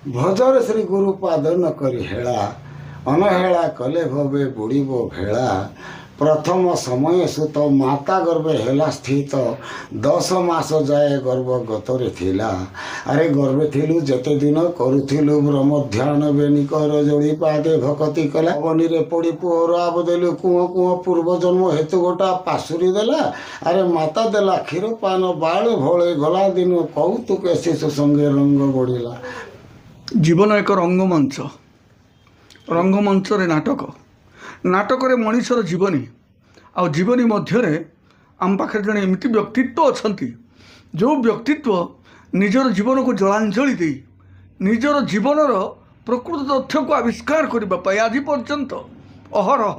ଭଜରେ ଶ୍ରୀ ଗୁରୁପାଦ ନ କରି ହେଳା ଅନହେଳା କଲେ ଭବେ ବୁଡ଼ିବ ଭେଳା ପ୍ରଥମ ସମୟ ସୁତ ମାତା ଗର୍ଭେ ହେଲା ସ୍ଥିତ 10 ମାସ ଯାଏ ଗର୍ଭ ଗତରେ ଥିଲା ଆରେ ଗର୍ଭେ ଥିଲୁ ଯେତେ ଦିନ କରୁଥିଲୁ ବ୍ରହ୍ମ ଧ୍ୟାନ ବେନିକର ଯୋଡ଼ି ପାଦେ ଭକତି କଲା ବନିରେ ପଡ଼ି ପୁଅର ଆବ ଦେଲୁ କୁଅ କୁଅ ପୂର୍ବ ଜନ୍ମ ହେତୁ ଗୋଟା ପାଶୁରି ଦେଲା ଆରେ ମାତା ଦେଲା କ୍ଷୀର ପାନ ବାଳ ଭଳେ ଗଲା ଦିନ କୌତୁକେ ଶିଶୁ ସଙ୍ଗେ ରଙ୍ଗ ବଢ଼ିଲା। ଜୀବନ ଏକ ରଙ୍ଗମଞ୍ଚ, ରଙ୍ଗମଞ୍ଚରେ ନାଟକ, ନାଟକରେ ମଣିଷର ଜୀବନୀ, ଆଉ ଜୀବନୀ ମଧ୍ୟରେ ଆମ ପାଖରେ ଜଣେ ଏମିତି ବ୍ୟକ୍ତିତ୍ୱ ଅଛନ୍ତି ଯେଉଁ ବ୍ୟକ୍ତିତ୍ୱ ନିଜର ଜୀବନକୁ ଜଳାଞ୍ଜଳି ଦେଇ ନିଜର ଜୀବନର ପ୍ରକୃତ ତଥ୍ୟକୁ ଆବିଷ୍କାର କରିବା ପାଇଁ ଆଜି ପର୍ଯ୍ୟନ୍ତ ଅହରହ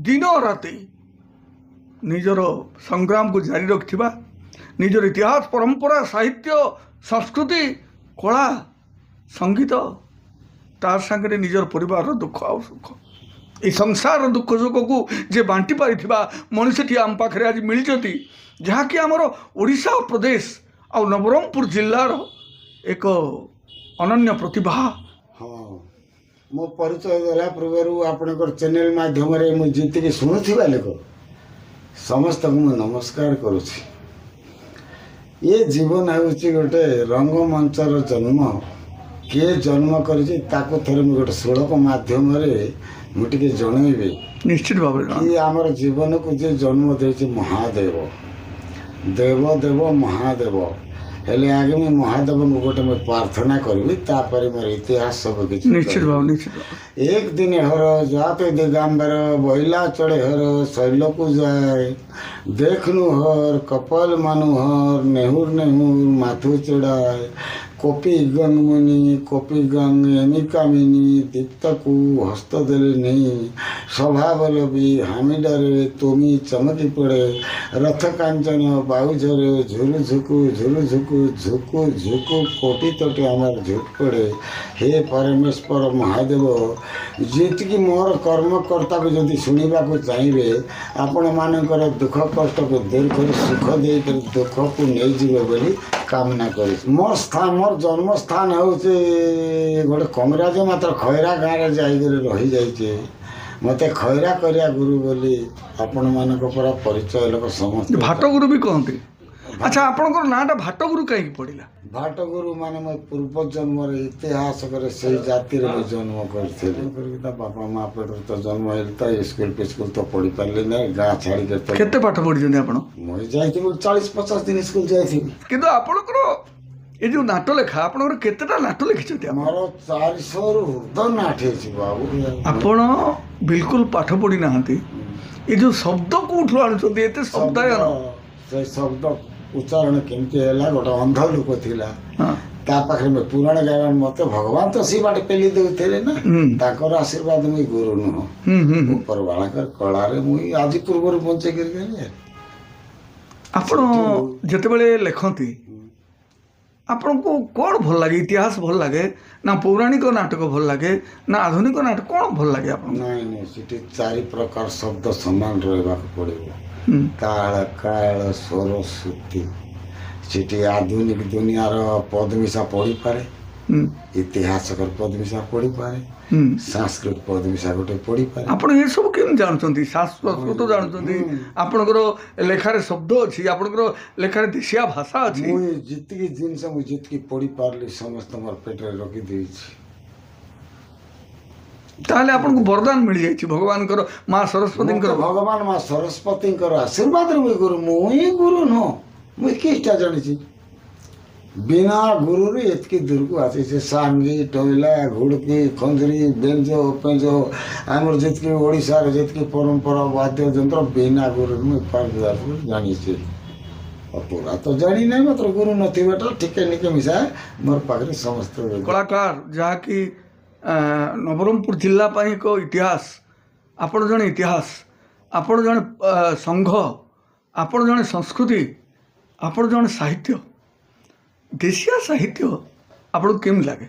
ଦିନ ରାତି ନିଜର ସଂଗ୍ରାମକୁ ଜାରି ରଖିଥିବା, ନିଜର ଇତିହାସ ପରମ୍ପରା ସାହିତ୍ୟ ସଂସ୍କୃତି କଳା ସଙ୍ଗୀତ ତା ସାଙ୍ଗରେ ନିଜର ପରିବାରର ଦୁଃଖ ଆଉ ସୁଖ এই ସଂସାରର ଦୁଃଖ ସୁଖକୁ ଯେ ବାଣ୍ଟି ପାରିଥିବା ମଣିଷଟି ଆମ ପାଖରେ ଆଜି ମିଳିଛନ୍ତି, ଯାହାକି ଆମର ଓଡ଼ିଶା ପ୍ରଦେଶ ଆଉ ନବରଙ୍ଗପୁର ଜିଲ୍ଲାର ଏକ ଅନନ୍ୟ ପ୍ରତିଭା। ହଁ, ମୋ ପରିଚୟ ଦେଲା ପୂର୍ବରୁ ଆପଣଙ୍କର ଚ୍ୟାନେଲ ମାଧ୍ୟମରେ ମୁଁ ଯେତିକି ଶୁଣୁଥିବା ଲୋକ ସମସ୍ତଙ୍କୁ ମୁଁ ନମସ୍କାର କରୁଛି। ଏ ଜୀବନ ହେଉଛି ଗୋଟେ ରଙ୍ଗମଞ୍ଚର ଜନ୍ମ। କିଏ ଜନ୍ମ କରିଛି ତାକୁ ଥରେ ମୁଁ ଗୋଟେ ସଡ଼କ ମାଧ୍ୟମରେ ମୁଁ ଟିକେ ଜଣେଇବି। ନିଶ୍ଚିତ ଭାବରେ କି ଆମର ଜୀବନକୁ ଯେ ଜନ୍ମ ଦେଇଛି ମହାଦେବ, ଦେବ ଦେବ ମହାଦେବ। ହେଲେ ଆଗେ ମୁଁ ମହାଦେବଙ୍କୁ ଗୋଟେ ମୁଁ ପ୍ରାର୍ଥନା କରିବି, ତାପରେ ମୋର ଇତିହାସ ସବୁ କିଛି। ନିଶ୍ଚିତ ଭାବରେ ନିଶ୍ଚିତ। এক দিনে হর যাতে দিগম্বর বইলা চড়ে হর শৈলকু যায় দেখনু হর কপাল মানুহর নেহুর নেহুর মাথু চড়ায় কপি গঙ্গমণি কপি গঙ্গ এমিকামিনী দীপ্তকু হস্ত দেলে নেই স্বভাবলবী হামিডারে তুমি চমকি পড়ে রথ কাঞ্চন বাউঝরে ঝুরু ঝুকু ঝুকু ঝুকু কোটি তোটে আমার ঝুট পড়ে হে পরমেশ্বর মহাদেব ଯେତିକି ମୋର କର୍ମକର୍ତ୍ତାକୁ ଯଦି ଶୁଣିବାକୁ ଚାହିଁବେ ଆପଣମାନଙ୍କର ଦୁଃଖ କଷ୍ଟକୁ ଦୂର କରି ସୁଖ ଦେଇକରି ଦୁଃଖକୁ ନେଇଯିବେ ବୋଲି କାମନା କରୁଛି। ମୋର ଜନ୍ମସ୍ଥାନ ହେଉଛି ଗୋଟେ କଂଗ୍ରାଜ ମାତ୍ର ଖଇରା ଗାଁରେ ଯାଇକରି ରହିଯାଇଛି। ମୋତେ ଖଇରା କରିବା ଗୁରୁ ବୋଲି ଆପଣମାନଙ୍କ ପରା ପରିଚୟ ଲୋକ ସମସ୍ତେ ଭାଟଗୁରୁ ବି କହନ୍ତି। ଆଚ୍ଛା, ଆପଣଙ୍କର ନାଁଟା ଭାଟଗୁରୁ କାହିଁକି ପଡ଼ିଲା? ଭାଟଗୁରୁ ମାନେ ମୋ ପୂର୍ବ ଜନ୍ମରେ ଇତିହାସ କରି ସେଇ ଜାତିରେ ମୁଁ ଜନ୍ମ କରିଥିଲି। ତା ବାପା ମା ପେଟରୁ ତ ଜନ୍ମ ହେଲି ତ ସ୍କୁଲ ଫିସ୍କୁଲ ତ ପଢ଼ି ପାରିଲି ନାହିଁ, ଗାଁ ଛାଡ଼ିକି ତ। କେତେ ପାଠ ପଢ଼ିଛନ୍ତି ଆପଣ? ମୁଁ ଯାଇଥିବି 40-50 ଦିନ ସ୍କୁଲ ଯାଇଥିବି। କିନ୍ତୁ ଆପଣଙ୍କର ଏ ଯେଉଁ ନାଟ ଲେଖା, ଆପଣଙ୍କର କେତେଟା ନାଟ ଲେଖିଛନ୍ତି? ମୋର 400ରୁ ଉର୍ଦ୍ଧ୍ୱ ନାଟ ହେଇଛି ବାବୁ। ଆପଣ ବିଲକୁଲ ପାଠ ପଢ଼ି ନାହାନ୍ତି। ଏ ଯେଉଁ ଶବ୍ଦ କୋଉଠୁ ଆଣୁଛନ୍ତି ଏତେ ଶବ୍ଦାୟନ? ସେ ଶବ୍ଦ ଉଚ୍ଚାରଣ କେମିତି ହେଲା? ଗୋଟେ ଅନ୍ଧ ଲୋକ ଥିଲା, ତା ପାଖରେ ମୁଁ ପୁରାଣ ଗାଇବା। ମତେ ଭଗବାନ ତ ସେଇ ବାଟେ ପେଲି ଦେଉଥିଲେ ନା, ତାଙ୍କର ଆଶୀର୍ବାଦ ମୁଇଁ ଗୁରୁ ନୁହଁ, ଉପରବାଳାଙ୍କର କଳାରେ ମୁଇଁ ଆଜି ପୂର୍ବରୁ ବଞ୍ଚେଇକରି ଗଲି। ଆପଣ ଯେତେବେଳେ ଲେଖନ୍ତି ଆପଣଙ୍କୁ କ'ଣ ଭଲ ଲାଗେ? ଇତିହାସ ଭଲ ଲାଗେ ନା ପୌରାଣିକ ନାଟକ ଭଲ ଲାଗେ ନା ଆଧୁନିକ ନାଟକ, କ'ଣ ଭଲ ଲାଗେ ଆପଣଙ୍କୁ? ନାଇଁ ନାଇଁ, ସେଠି 4 ପ୍ରକାର ଶବ୍ଦ ସମାନ ରହିବାକୁ ପଡ଼ିବ। ତାଳ କାଳ ସ୍ୱର ଶ୍ରୁତି। ସେଠି ଆଧୁନିକ ଦୁନିଆର ପଦମିଶା ପଢ଼ିପାରେ, ଇତିହାସକର ପଦମିଶା ପଢ଼ିପାରେ, ସଂସ୍କୃତ ପଦମିଶା ଗୋଟେ ପଢ଼ିପାରେ। ଆପଣ ଏସବୁ କେମିତି ଜାଣୁଛନ୍ତି? ସଂସ୍କୃତ ଜାଣୁଛନ୍ତି, ଆପଣଙ୍କର ଲେଖାରେ ଶବ୍ଦ ଅଛି, ଆପଣଙ୍କର ଲେଖାରେ ଦେଶିଆ ଭାଷା ଅଛି। ମୁଁ ଯେତିକି ଜିନିଷ ମୁଁ ଯେତିକି ପଢ଼ିପାରିଲି ସମସ୍ତ ମୋର ପେଟରେ ରଖିଦେଇଛି। ତାହେଲେ ଆପଣଙ୍କୁ ବରଦାନ ମିଳିଯାଇଛି ଭଗବାନଙ୍କର, ମା ସରସ୍ୱତୀଙ୍କର। ଭଗବାନ ମା ସରସ୍ୱତୀଙ୍କର ଆଶୀର୍ବାଦରେ ମୁଇଁ ଗୁରୁ। ମୁଇଁ ଗୁରୁ ନୁହଁ, ମୁଇଁ କିଛିଟା ଜାଣିଛି। ବିନା ଗୁରୁରେ ଏତିକି ଦୂରକୁ ଆସିଛି। ସାଙ୍ଗି ଟଇଲା ଘୁଡ଼କି ଖଞ୍ଜୁରୀ ବେଞ୍ଜ ପେଞ୍ଜ ଆମର ଯେତିକି ଓଡ଼ିଶାର ଯେତିକି ପରମ୍ପରା ବାଦ୍ୟଯନ୍ତ୍ର ବିନା ଗୁରୁରେ ମୁଇଁ ଜାଣିଛି। ପୁରା ତ ଜାଣି ନାହିଁ, ମାତ୍ର ଗୁରୁ ନଥିବାଟା ଟିକେ ନିକେ ମିଶା ମୋର ପାଖରେ ସମସ୍ତେ କଳାକାର, ଯାହାକି ନବରଙ୍ଗପୁର ଜିଲ୍ଲା ପାଇଁ ଏକ ଇତିହାସ। ଆପଣ ଜଣେ ଇତିହାସ, ଆପଣ ଜଣେ ସଂଘ, ଆପଣ ଜଣେ ସଂସ୍କୃତି, ଆପଣ ଜଣେ ସାହିତ୍ୟ। ଦେଶିଆ ସାହିତ୍ୟ ଆପଣଙ୍କୁ କେମିତି ଲାଗେ?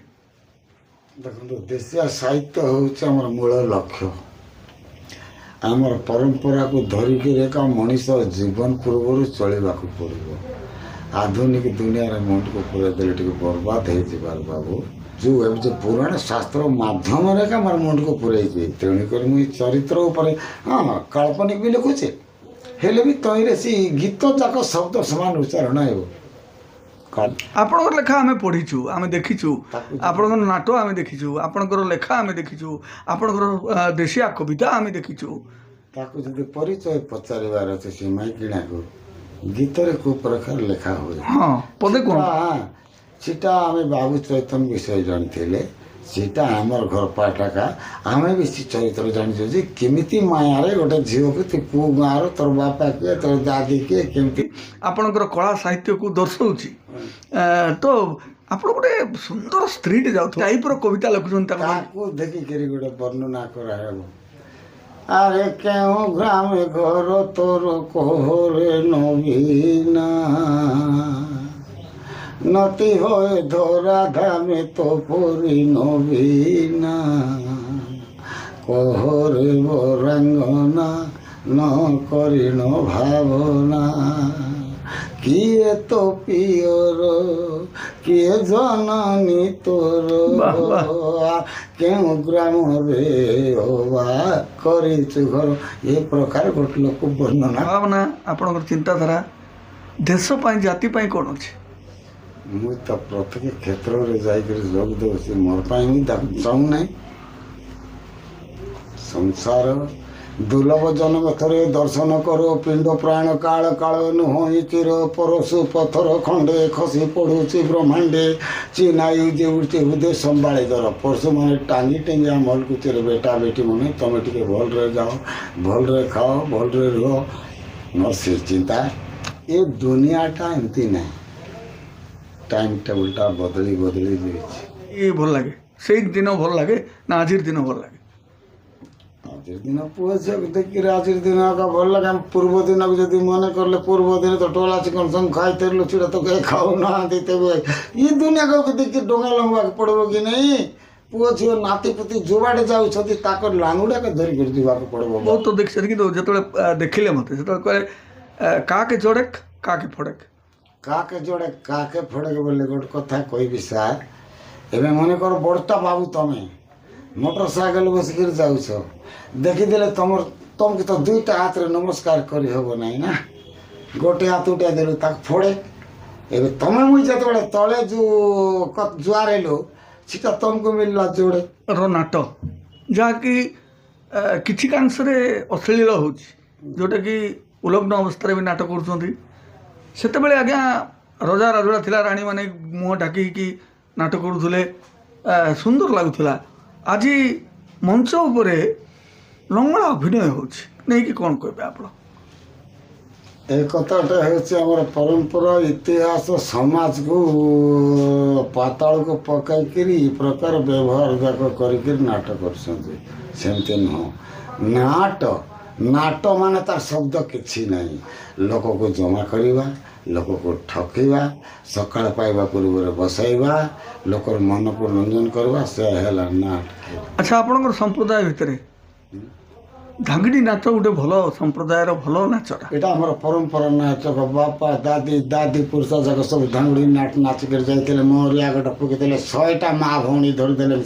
ଦେଖନ୍ତୁ, ଦେଶିଆ ସାହିତ୍ୟ ହେଉଛି ଆମର ମୂଳ ଲକ୍ଷ୍ୟ। ଆମର ପରମ୍ପରାକୁ ଧରିକି ଏକା ମଣିଷ ଜୀବନ ପୂର୍ବରୁ ଚଳିବାକୁ ପଡ଼ିବ। ଆଧୁନିକ ଦୁନିଆରେ ମୁଣ୍ଡକୁ ପୁରେଇ ଦେଲେ ଟିକେ ବର୍ବାଦ ହେଇଯିବାର ବାବୁ। ଯେଉଁ ଏବେ ଯେଉଁ ପୁରାଣ ଶାସ୍ତ୍ର ମାଧ୍ୟମରେ ଏକା ମୋର ମୁଣ୍ଡକୁ ପୁରେଇଛି ତେଣୁକରି ମୁଁ ଚରିତ୍ର ଉପରେ ହଁ କାଳ୍ପନିକ ବି ଲେଖୁଛେ ହେଲେ ବି ତହିଁରେ ସେ ଗୀତ ଯାକ ଶବ୍ଦ ସମାନ ଉଚ୍ଚାରଣ ହେବ ଆପଣଙ୍କର ଲେଖା ଆମେ ପଢ଼ିଛୁ ଆମେ ଦେଖିଛୁ ଆପଣଙ୍କର ନାଟ ଆମେ ଦେଖିଛୁ ଆପଣଙ୍କର ଲେଖା ଆମେ ଦେଖିଛୁ ଆପଣଙ୍କର ଦେଶିଆ କବିତା ଆମେ ଦେଖିଛୁ ତାକୁ ଯଦି ପରିଚୟ ପଚାରିବାର ଅଛି ସେ ମାଇକିଣାକୁ ଗୀତରେ କେଉଁ ପ୍ରକାର ଲେଖା ହୁଏ ହଁ ପଦେ କ'ଣ ସେଟା ଆମେ ବାବୁ ଚୈତନ୍ୟ ବିଷୟ ଜାଣିଥିଲେ ସେଟା ଆମର ଘର ପାଠାକା ଆମେ ବି ସେ ଚରିତ୍ର ଜାଣିଛୁ ଯେ କେମିତି ମାୟାରେ ଗୋଟେ ଝିଅକୁ ତୁ କେଉଁ ଗାଁର ତୋର ବାପା କିଏ ତୋର ଦାଦି କିଏ କେମିତି ଆପଣଙ୍କର କଳା ସାହିତ୍ୟକୁ ଦର୍ଶାଉଛି ତ ଆପଣ ଗୋଟେ ସୁନ୍ଦର ସ୍ତ୍ରୀଟେ ଯାଉଥିବେ ଟାଇପ୍ର କବିତା ଲେଖୁଛନ୍ତି ତାକୁ ଦେଖିକିରି ଗୋଟେ ବର୍ଣ୍ଣନା କରାହେବ ଆରେ କେଉଁ ଗ୍ରାମେ ଘର ତୋର କୋହରେ ନବୀନା নতি হয়ে ধরা ধামে তো পরি নবীনা কহরে বরাঙ্গনা ন করিণ ভাবনা কিয়ে তো পিয়র কিয়ে জননী তোর কেউ গ্রামরে হবা କରିଛୁ ଘର ଏ ପ୍ରକାର ଗୋଟେ ଲୋକ ବର୍ଣ୍ଣନା ଭାବନା ଆପଣଙ୍କର ଚିନ୍ତାଧାରା ଦେଶ ପାଇଁ ଜାତି ପାଇଁ କ'ଣ ଅଛି ମୁଁ ତ ପ୍ରତ୍ୟେକ କ୍ଷେତ୍ରରେ ଯାଇକରି ଯୋଗ ଦେଉଛି ମୋର ପାଇଁ ମୁଁ ତାକୁ ଚାହୁଁନାହିଁ ସଂସାର ଦୁର୍ଲଭ ଜନ୍ମ ଥରେ ଦର୍ଶନ କର ପିଣ୍ଡ ପ୍ରାଣ କାଳ କାଳ ନୁହଁ ଚିର ପରଶୁ ପଥର ଖଣ୍ଡେ ଖସି ପଡ଼ୁଛି ବ୍ରହ୍ମାଣ୍ଡେ ଚିନାଇ ଦେଉଛି ହୃଦୟ ସମ୍ଭାଳି ଧର ପଶୁମାନେ ଟାଙ୍ଗି ଟାଙ୍ଗି ଆମକୁ ଚିର ବେଟା ବେଟି ମାନେ ତମେ ଟିକେ ଭଲରେ ଯାଅ ଭଲରେ ଖାଅ ଭଲରେ ରୁହ ମୋର ସେ ଚିନ୍ତା ଏ ଦୁନିଆଟା ଏମିତି ନାହିଁ ଟାଇମ୍ ଟେବୁଲ୍ଟା ବଦଳି ବଦଳି ଯାଇଛି ଇଏ ଭଲ ଲାଗେ ସେଇ ଦିନ ଭଲ ଲାଗେ ନା ଆଜିର ଦିନ ଭଲ ଲାଗେ ଆଜିର ଦିନ ପୁଅ ଝିଅକୁ ଦେଖିକିରି ଆଜିର ଦିନ ଏକା ଭଲ ଲାଗେ ଆମେ ପୂର୍ବ ଦିନକୁ ଯଦି ମନେ କଲେ ପୂର୍ବ ଦିନ ତ ଟୋଲା ଚିକନ ସଙ୍ଗ ଖାଇଥିଲୁ ସେଟା ତ କେହି ଖାଉନାହାନ୍ତି ତେବେ ଇ ଦୁନିଆକୁ ଦେଖିକି ଡଙ୍ଗା ଲଙ୍ଗବାକୁ ପଡ଼ିବ କି ନାହିଁ ପୁଅ ଝିଅ ନାତି ପୁତି ଯୁଆଡ଼େ ଯାଉଛନ୍ତି ତାଙ୍କର ଲାଙ୍ଗୁଡ଼ାକେ ଧରିକରି ଯିବାକୁ ପଡ଼ିବ ବହୁତ ଦେଖିଛନ୍ତି କିନ୍ତୁ ଯେତେବେଳେ ଦେଖିଲେ ମୋତେ ସେତେବେଳେ କହିଲେ କାକେ ଜଡ଼େକ୍ କାକେ ଫଡ଼େକ୍ କାକେ ଯୋଡ଼େ କାକେ ଫଡ଼େକ ବୋଲି ଗୋଟେ କଥା କହିବି ସାର୍ ଏବେ ମନେକର ବଡ଼ଟା ବାବୁ ତମେ ମୋଟର ସାଇକେଲ ବସିକିରି ଯାଉଛ ଦେଖିଦେଲେ ତମକୁ ତ ଦୁଇଟା ହାତରେ ନମସ୍କାର କରିହେବ ନାହିଁ ନା ଗୋଟେ ହାତ ଉଠାଇ ଦେଲୁ ତାକୁ ଫୋଡ଼େ ଏବେ ତମେ ମୁଇଁ ଯେତେବେଳେ ତଳେ ଯେଉଁ ଜୁଆର ହେଲୁ ସେଟା ତମକୁ ମିଳିଲା ଯୋଡ଼େ ନାଟ ଯାହାକି କିଛି କାଂଶରେ ଅଶ୍ଳୀଳ ହେଉଛି ଯେଉଁଟାକି ଉଲଗ୍ନ ଅବସ୍ଥାରେ ବି ନାଟ କରୁଛନ୍ତି ସେତେବେଳେ ଆଜ୍ଞା ରଜା ରାଜୁଡ଼ା ଥିଲା ରାଣୀମାନେ ମୁହଁ ଢାକିକି ନାଟ କରୁଥିଲେ ସୁନ୍ଦର ଲାଗୁଥିଲା ଆଜି ମଞ୍ଚ ଉପରେ ଲଙ୍ଗଳା ଅଭିନୟ ହେଉଛି ନେଇକି କ'ଣ କହିବେ ଆପଣ ଏ କଥାଟା ହେଉଛି ଆମର ପରମ୍ପରା ଇତିହାସ ସମାଜକୁ ପାତାଳକୁ ପକାଇକିରି ଏ ପ୍ରକାର ବ୍ୟବହାର ଯାକ କରିକିରି ନାଟ କରୁଛନ୍ତି ସେମିତି ନୁହଁ ନାଟ ମାନେ ତାର ଶବ୍ଦ କିଛି ନାହିଁ ଲୋକକୁ ଜମା କରିବା ଲୋକକୁ ଠକିବା ସକାଳ ପାଇବା ପୂର୍ବରୁ ବସାଇବା ଲୋକର ମନକୁ ରଞ୍ଜନ କରିବା ସେ ହେଲା ନାଟ ଆଚ୍ଛା ଆପଣଙ୍କର ସମ୍ପ୍ରଦାୟ ଭିତରେ ଧାଙ୍ଗିଡ଼ି ନାଚ ଗୋଟେ ଭଲ ସମ୍ପ୍ରଦାୟର ଭଲ ନାଚଟା ଏଇଟା ଆମର ପରମ୍ପରା ନାଚ ବାପା ଦାଦି ପୁରୁଷ ଯାକ ସବୁ ଧାଙ୍ଗୁଡ଼ି ନାଚିକରି ଯାଇଥିଲେ ମରିଆ ଗୋଟେ ପକେଇଥିଲେ 100ଟା ମା ଭଉଣୀ ଧରିଦେଲେ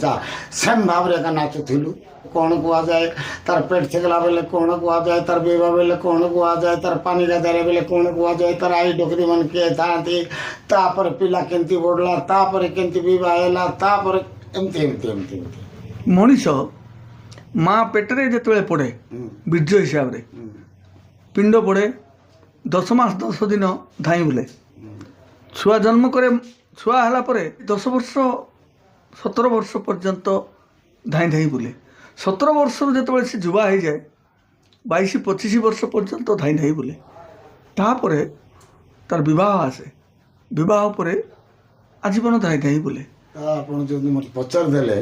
ସେମ୍ ଭାବରେ ଏକା ନାଚୁଥିଲୁ କ'ଣ କୁହାଯାଏ ତାର ପେଟ ଛେକଲା ବେଲେ କ'ଣ କୁହାଯାଏ ତାର ବିବାହ ବେଲେ କ'ଣ କୁହାଯାଏ ତାର ପାଣି ଗାଧେଇଲା ବେଲେ କ'ଣ କୁହାଯାଏ ତାର ଆଇ ଡୋକରୀ ମାନେ କିଏ ଥାଆନ୍ତି ତାପରେ ପିଲା କେମିତି ବଢ଼ିଲା ତାପରେ କେମିତି ବିବାହ ହେଲା ତାପରେ ଏମିତି ଏମିତି ଏମିତି ଏମିତି ମଣିଷ ମା ପେଟରେ ଯେତେବେଳେ ପଡ଼େ ବୀର୍ଯ୍ୟ ହିସାବରେ ପିଣ୍ଡ ପଡ଼େ 10 ମାସ 10 ଦିନ ଧାଇଁ ବୁଲେ ଛୁଆ ଜନ୍ମ କରେ ଛୁଆ ହେଲା ପରେ 10 ବର୍ଷ 17 ବର୍ଷ ପର୍ଯ୍ୟନ୍ତ ଧାଇଁ ଧାଇଁ ବୁଲେ 17 ବର୍ଷରୁ ଯେତେବେଳେ ସେ ଯୁବା ହେଇଯାଏ 22-25 ବର୍ଷ ପର୍ଯ୍ୟନ୍ତ ଧାଇଁ ଧାଇଁ ବୁଲେ ତାପରେ ତାର ବିବାହ ଆସେ ବିବାହ ପରେ ଆଜୀବନ ଧାଇଁ ଧାଇଁ ବୁଲେ ଆପଣ ଯଦି ମୋତେ ପଚାରିଦେଲେ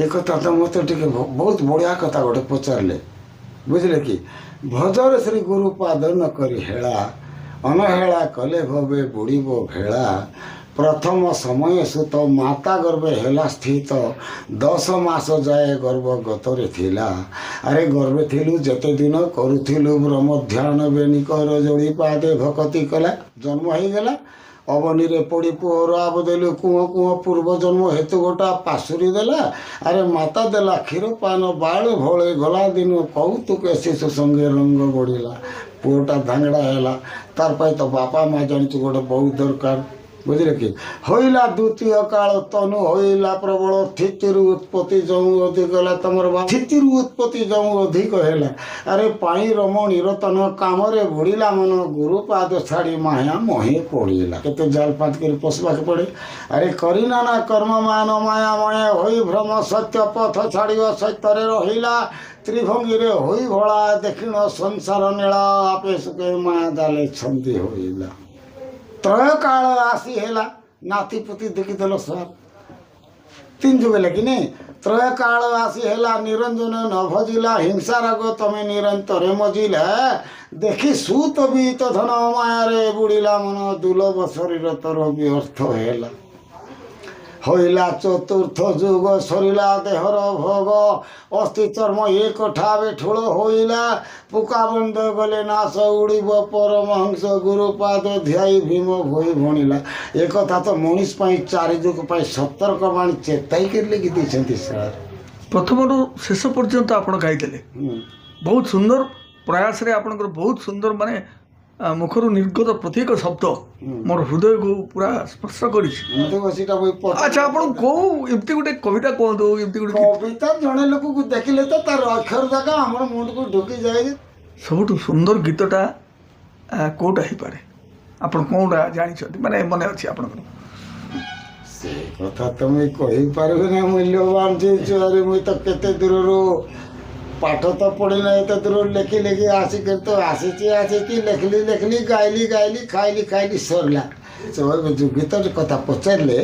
ଏ କଥା ତ ମୋତେ ଟିକେ ବହୁତ ବଢ଼ିଆ କଥା ଗୋଟେ ପଚାରିଲେ ବୁଝିଲେ କି ଭଜରେ ଶ୍ରୀ ଗୁରୁ ପାଦ ନ କରି ହେଳା ଅନହେଳା କଲେ ଭବେ ବୁଡ଼ିବ ଭେଳା ପ୍ରଥମ ସମୟ ସୁତ ମାତା ଗର୍ଭେ ହେଲା ସ୍ଥିତ 10 ମାସ ଯାଏ ଗର୍ଭ ଗତରେ ଥିଲା ଆରେ ଗର୍ଭେ ଥିଲୁ ଯେତେ ଦିନ କରୁଥିଲୁ ବ୍ରହ୍ମ ଧ୍ୟାନ ବେନିକର ଯୋଡ଼ି ପାଦେ ଭକତି କଲା ଜନ୍ମ ହେଇଗଲା ଅବନୀରେ ପଡ଼ି ପୁଅର ଆବ ଦେଲୁ କୁଅ କୁଅ ପୂର୍ବ ଜନ୍ମ ହେତୁ ଗୋଟା ପାଶୁରି ଦେଲା ଆରେ ମାତା ଦେଲା କ୍ଷୀର ପାନ ବାଳ ଭଳେ ଗଲା ଦିନ କୌତୁକ ଶିଶୁ ସଙ୍ଗେ ରଙ୍ଗ ବଢ଼ିଲା ପୁଅଟା ଧାଙ୍ଗଡ଼ା ହେଲା ତାର ପାଇଁ ତ ବାପା ମା ଜାଣିଛୁ ଗୋଟେ ବହୁତ ଦରକାର ବୁଝିଲେ କି ହଇଲା ଦ୍ୱିତୀୟ କାଳ ତନୁ ହଇଲା ପ୍ରବଳ ଥିତିରୁ ଉତ୍ପତ୍ତି ଯେଉଁ ଅଧିକ ହେଲା ତମର ଥିତିରୁ ଉତ୍ପତ୍ତି ଯେଉଁ ଅଧିକ ହେଲା ଆରେ ପାଇଁ ରମଣୀର ତନ କାମରେ ବୁଡ଼ିଲା ମନ ଗୁରୁପାଦ ଛାଡ଼ି ମାୟା ମହି ପଡ଼ିଲା କେତେ ଜାଲ ପାତ କରି ପଶିବାକୁ ପଡ଼େ ଆରେ କରିନା ନା କର୍ମମାନ ମାୟାମୟ ହୋଇ ଭ୍ରମ ସତ୍ୟ ପଥ ଛାଡ଼ିବ ସତ୍ୟରେ ରହିଲା ତ୍ରିଭଙ୍ଗୀରେ ହୋଇ ଭଳା ଦେଖିଣ ସଂସାର ନୀଳା ଆପେ ସୁଖେ ମାୟା ଜାଲେ ଛନ୍ଦି ହୋଇଲା ତ୍ରୟ କାଳ ଆସି ହେଲା ନାତି ପୁତି ଦେଖିଦେଲ ସାର୍ ତିନି ଯୁଗ ଲେଖିନି ତ୍ରୟ କାଳ ଆସି ହେଲା ନିରଞ୍ଜନ ନ ଭଜିଲା ହିଂସା ରାଗ ତମେ ନିରନ୍ତରେ ମଜିଲା ଦେଖି ସୁତ ବିତ ଧନ ମାୟାରେ ବୁଡ଼ିଲା ମନ ଦୁର୍ଲଭ ଶରୀର ତର ବ୍ୟର୍ଥ ହେଲା ହଇଲା ଚତୁର୍ଥ ଯୁଗ ସରିଲା ଦେହର ଭୋଗ ଅସ୍ଥି ଚର୍ମ ଏକ ଠାବେ ଠୁଳ ହୋଇଲା ପୁକା ବନ୍ଦ ଗଲେ ନାଶ ଉଡ଼ିବ ପରମହଂସ ଗୁରୁପାଦ ଧ୍ୟାଇ ଭୀମ ଭୋଇ ଭଣିଲା ଏକଥା ତ ମଣିଷ ପାଇଁ ଚାରି ଯୁଗ ପାଇଁ ସତର୍କ ବାଣୀ ଚେତାଇ କରି ଲେଖି ଦେଇଛନ୍ତି ସାର୍ ପ୍ରଥମରୁ ଶେଷ ପର୍ଯ୍ୟନ୍ତ ଆପଣ ଗାଇଦେଲେ ବହୁତ ସୁନ୍ଦର ପ୍ରୟାସରେ ଆପଣଙ୍କର ବହୁତ ସୁନ୍ଦର ମାନେ ମୁଖରୁ ନିର୍ଗତ ପ୍ରତ୍ୟେକ ଶବ୍ଦ ମୋର ହୃଦୟକୁ ପୁରା ସ୍ପର୍ଶ କରିଛି ଆଚ୍ଛା ଆପଣ କେଉଁ ଏମିତି ଗୋଟେ କବିତା କୁହନ୍ତୁ ଏମିତି ଗୋଟେ କବିତା ଜଣେ ଲୋକକୁ ଦେଖିଲେ ତ ତାର ଅକ୍ଷର ଯାକ ଆମର ମୁଣ୍ଡକୁ ଢୁକିଯାଏ ସବୁଠୁ ସୁନ୍ଦର ଗୀତଟା କେଉଁଟା ହେଇପାରେ ଆପଣ କେଉଁଟା ଜାଣିଛନ୍ତି ମାନେ ମନେ ଅଛି ଆପଣଙ୍କର ସେ କଥା ତ ମୁଇଁ କହିପାରିବି ନା ମୂଲ୍ୟବାନ ଜିନିଷ ଆରେ ମୁଇଁ ତ କେତେ ଦୂରରୁ ପାଠ ତ ପଢ଼ିଲା ଏତେ ଦୂରରୁ ଲେଖି ଲେଖି ଆସିକି ତ ଆସିଛି ଲେଖିଲି ଗାଇଲି ଖାଇଲି ସରିଲା ଗୀତ କଥା ପଚାରିଲେ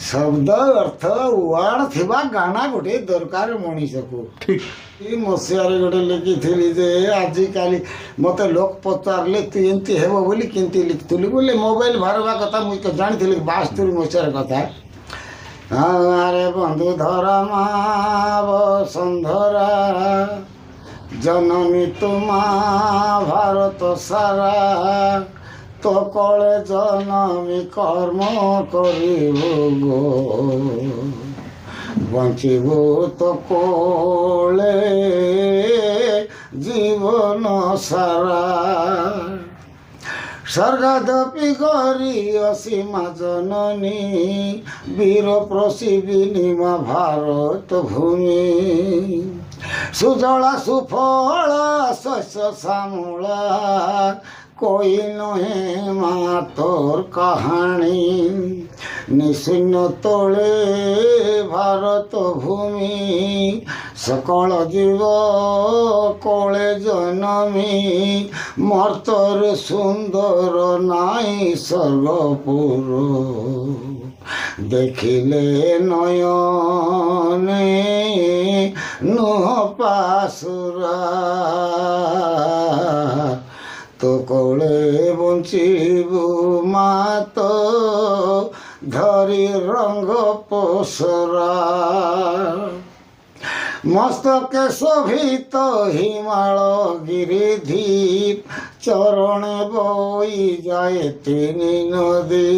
ଶବ୍ଦ ଅର୍ଥ ୱାର୍ଡ଼ ଥିବା ଗାନା ଗୋଟେ ଦରକାର ମଣିଷକୁ ଠିକ୍ ଏଇ ମସିହାରେ ଗୋଟେ ଲେଖିଥିଲି ଯେ ଆଜିକାଲି ମୋତେ ଲୋକ ପଚାରିଲେ ତୁ ଏମିତି ହେବ ବୋଲି କେମିତି ଲେଖିଥିଲୁ ବୋଲେ ମୋବାଇଲ ବାହାରିବା କଥା ମୁଁ ତ ଜାଣିଥିଲି 72 ମସିହାର କଥା ଆରେ ବନ୍ଧୁ ଧରା ମା ବସନ୍ଧରା ଜନନୀ ତୁମା ଭାରତ ସାରା তো কলে জনমি কর্ম করিব গো বঞ্চিব তো কোলে জীবন সারা স্বর্গাদপি করি অসীমা জননী বীর প্রসিবিনী মা ভারত ভূমি সুজলা সুফলা শস্য শ্যামলা কই নহে মা তোর কাহাণী নিশূন্য তোলে ভারত ভূমি সকল জীব কোলে জনমী মর্তর সুন্দর নাই সর্বপুর দেখিলে নয়নে নুহ পাশুরা তো কোলে বঞ্চিবু মাত ধরি রঙ্গ পোষরা মস্তকে শোভিত হিমাল গিরিধীপ চরণে বই যায় তিনি নদী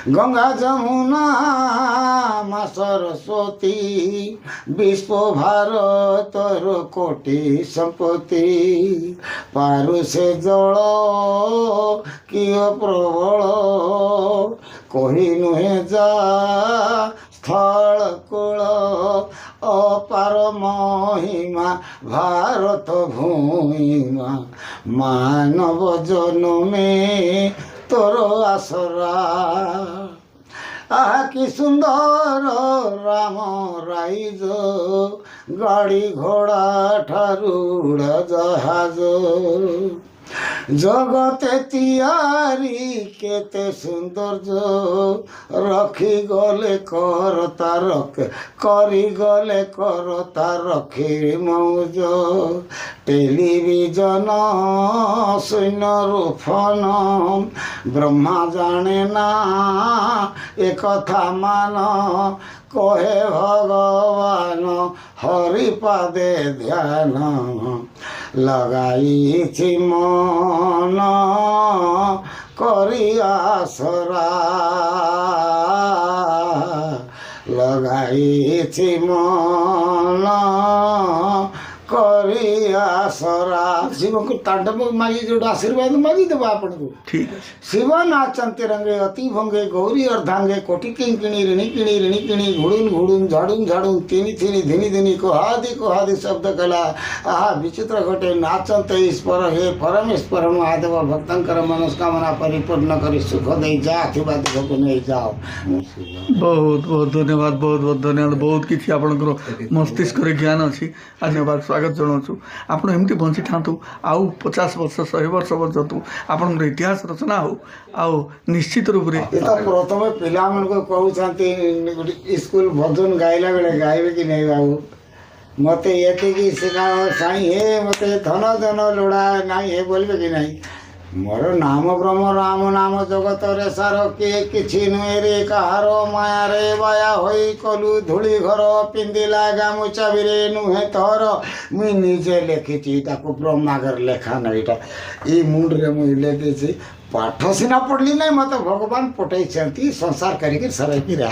গঙ্গা যমুনা মা সরস্বতী বিশ্ব ভারতর কোটি সম্পত্তি পারু সে জল কিয় প্রবল কহি নুহে যা স্থল কূল অপার মহিমা ভারত ভূমিমা মানব জন্মে তোর আসরা আহা কি সুন্দর রাম রাইজ গাড়ি ঘোড়া ঠারু জাহাজ জগতে তিয়ারি কেতে সৌন্দর্য রখি গলে কর তার করি গলে কর তার রখি মৌজ টেলিভিশন সৈন্যরু ফোন ব্রহ্মা জানে না একথা মান কহে ভগবান হরিপাদে ধ্যান লাগাইছি মন କରିଆ ସରା ଲଗାଇଛି ମନ କରିଆ ସରା ଶିବଙ୍କୁ ତାଣ୍ଡବ ମାଗି ଯୋଉଟା ଆଶୀର୍ବାଦ ମାଗିଦେବ ଆପଣଙ୍କୁ। ଠିକ୍ ଅଛି। ଶିବ ନାଚନ୍ତି ରଙ୍ଗେ ଅତି ଭଙ୍ଗେ ଗୌରୀ ଅର୍ଦ୍ଧାଙ୍ଗେ କୋଟି କିଣି ରିଣି କିଣି ଘୁଡ଼ୁନ୍ ଘୁଡ଼ୁନ୍ ଝାଡ଼ୁନ୍ ଝାଡ଼ୁନ୍ ତିନି ଧିନି ଧିନି କୁହାଦି ଶବ୍ଦ କଲା। ଆହା ବିଚିତ୍ର ଘଟେ ନାଚନ୍ତେ ଈଶ୍ୱର ହେ ପରମେଶ୍ୱର ମହାଦେବ ଭକ୍ତଙ୍କର ମନସ୍କାମନା ପରିପୂର୍ଣ୍ଣ କରି ସୁଖ ଦେଇ ଯା ଥିବା ଦୁଃଖକୁ ନେଇ ଯାଅ। ବହୁତ ବହୁତ ଧନ୍ୟବାଦ, ବହୁତ ବହୁତ ଧନ୍ୟବାଦ। ବହୁତ କିଛି ଆପଣଙ୍କର ମସ୍ତିଷ୍କରେ ଜ୍ଞାନ ଅଛି। ଧନ୍ୟବାଦ, ସ୍ୱାଗତ ଜଣାଉଛୁ। ଆପଣ ଏମିତି ବଞ୍ଚିଥାନ୍ତୁ, ଆଉ 50 ବର୍ଷ 100 ବର୍ଷ ପର୍ଯ୍ୟନ୍ତ ଆପଣଙ୍କର ଇତିହାସ ରଚନା ହଉ। ଆଉ ନିଶ୍ଚିତ ରୂପରେ ଏ ତ ପ୍ରଥମେ ପିଲାମାନଙ୍କୁ କହୁଛନ୍ତି ସ୍କୁଲ ଭଜନ ଗାଇଲା ବେଳେ ଗାଇବେ କି ନାହିଁ ବାବୁ, ମୋତେ ଏତିକି ଶିଖାଅ ସାଇଁ ହେ, ମୋତେ ଧନ ଧନ ଲୋଡ଼ା ନାହିଁ ହେ ବୋଲିବେ କି ନାହିଁ। ମୋର ନାମ ବ୍ରହ୍ମ ରାମ ନାମ ଜଗତରେ ସାର କିଏ କିଛି ନୁହେଁ ରେ କାହାର ମାୟାରେ ବାୟା ହୋଇ କଲୁ ଧୂଳି ଘର ପିନ୍ଧିଲା ଗାମୁଛା ବିରେ ନୁହେଁ ତୋର। ମୁଇଁ ନିଜେ ଲେଖିଛି ତାକୁ ବ୍ରହ୍ମାଗର ଲେଖା ନାହିଁ। ଏଇଟା ଏଇ ମୁଣ୍ଡରେ ମୁଇଁ ଲେଖିଛି। ପାଠ ସିନା ପଢ଼ିଲି ନାହିଁ, ମୋତେ ଭଗବାନ ପଠେଇଛନ୍ତି ସଂସାର କରିକି ସରାଇକି ରା।